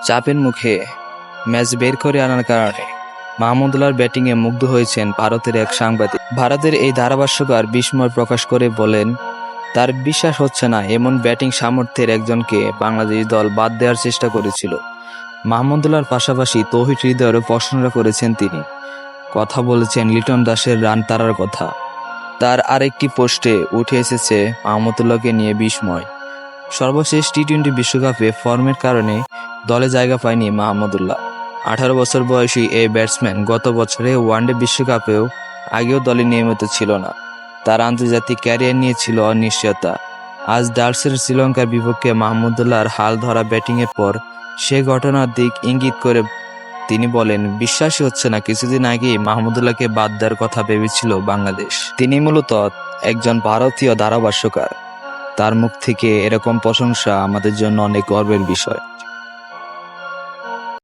চাপের মুখে ম্যাচ বের করে আনার কারণে মাহমুদুল্লাহর ব্যাটিংয়ে মুগ্ধ হয়েছেন ভারতের এক সাংবাদিক। ভারতের এই ধারাভাষ্যকার বিস্ময় প্রকাশ করে বলেন, তার বিশ্বাস হচ্ছে না এমন ব্যাটিং সামর্থ্যের একজনকে বাংলাদেশ দল বাদ দেওয়ার চেষ্টা করেছিল। মাহমুদুল্লাহর পাশাপাশি তৌহিদ হৃদয়েরও প্রশংসা করেছেন তিনি। কথা বলেছেন লিটন দাসের রান তাড়ার কথা। তার আরেকটি পোস্টে উঠে এসেছে মাহমুদুল্লাহকে নিয়ে বিস্ময়। সর্বশেষ টি-20 বিশ্বকাপে ফর্মের কারণে দলে জায়গা পায়নি মাহমুদুল্লাহ। 18 বছর বয়সী এই ব্যাটসম্যান গত বছরে ওয়ানডে বিশ্বকাপেও আগেও দলে নিয়মিত ছিল না। তার আন্তর্জাতিক ক্যারিয়ার নিয়ে ছিল অনিশ্চয়তা। আজ ডার্সের শ্রীলঙ্কার বিপক্ষে মাহমুদুল্লাহর হাল ধরা ব্যাটিংয়ের পর সে ঘটনার দিক ইঙ্গিত করে তিনি বলেন, বিশ্বাসই হচ্ছে না কিছুদিন আগেই মাহমুদুল্লাহকে বাদ দেওয়ার কথা ভেবেছিল বাংলাদেশ। তিনি মূলত একজন ভারতীয় ধারাভাষ্যকার। তার মুখ থেকে এরকম প্রশংসা আমাদের জন্য অনেক গর্বের বিষয়।